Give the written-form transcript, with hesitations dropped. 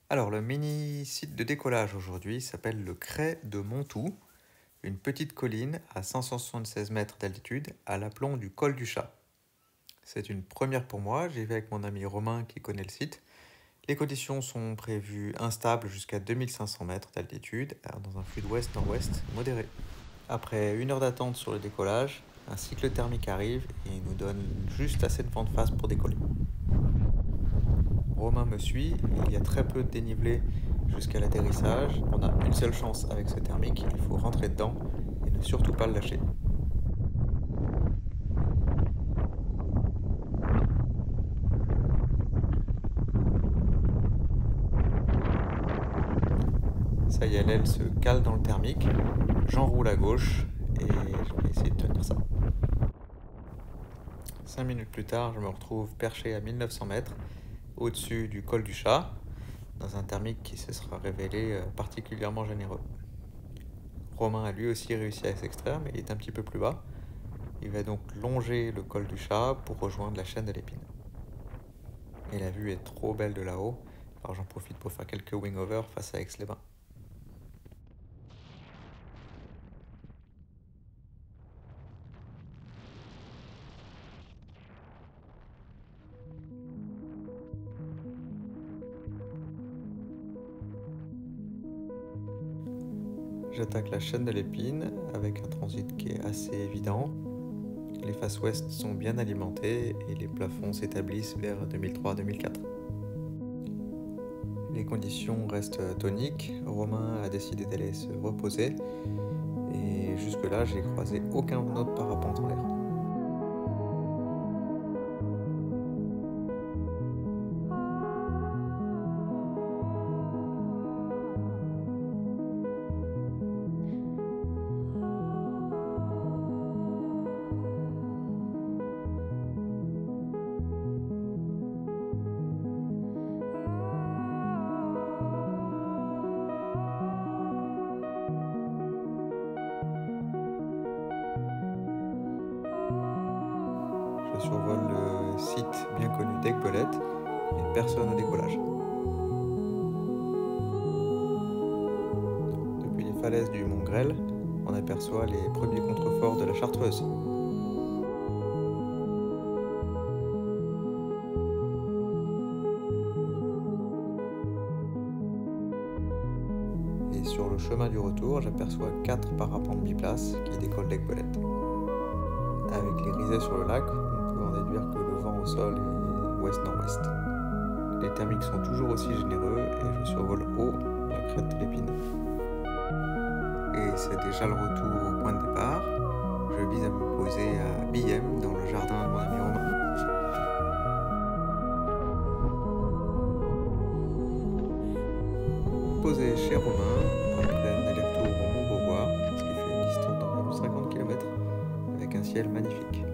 Alors, le mini-site de décollage aujourd'hui s'appelle le Crêt de Montou, une petite colline à 576 mètres d'altitude à l'aplomb du col du Chat. C'est une première pour moi, j'y vais avec mon ami Romain qui connaît le site. Les conditions sont prévues instables jusqu'à 2500 mètres d'altitude, dans un flux d'ouest-nord-ouest modéré. Après 1 heure d'attente sur le décollage, un cycle thermique arrive et nous donne juste assez de vent de face pour décoller. Romain me suit, il y a très peu de dénivelé jusqu'à l'atterrissage. On a une seule chance avec ce thermique, il faut rentrer dedans et ne surtout pas le lâcher. Ça y est, l'aile se cale dans le thermique, j'enroule à gauche et je vais essayer de tenir ça. 5 minutes plus tard, je me retrouve perché à 1900 mètres au-dessus du col du Chat, dans un thermique qui se sera révélé particulièrement généreux. Romain a lui aussi réussi à s'extraire, mais il est un petit peu plus bas. Il va donc longer le col du Chat pour rejoindre la chaîne de l'Épine. Et la vue est trop belle de là-haut, alors j'en profite pour faire quelques wing-over face à Aix-les-Bains. J'attaque la chaîne de l'Épine avec un transit qui est assez évident. Les faces ouest sont bien alimentées et les plafonds s'établissent vers 2003-2004. Les conditions restent toniques. Romain a décidé d'aller se reposer et jusque-là, j'ai croisé aucun autre parapente en l'air. Je survole le site bien connu d'Aiguebelette et personne au décollage. Depuis les falaises du Mont Grêle, on aperçoit les premiers contreforts de la Chartreuse. Et sur le chemin du retour, j'aperçois 4 parapentes biplaces qui décollent d'Aiguebelette. Avec les risées sur le lac, on peut en déduire que le vent au sol est ouest-nord-ouest. Les thermiques sont toujours aussi généreux et je survole haut la crête de l'Épine. Et c'est déjà le retour au point de départ. Je vise à me poser à Billem dans le jardin de mon ami Romain. Posé chez Romain, après un aller-retour au Mont Beauvoir, ce qui fait une distance d'environ 50 km, avec un ciel magnifique.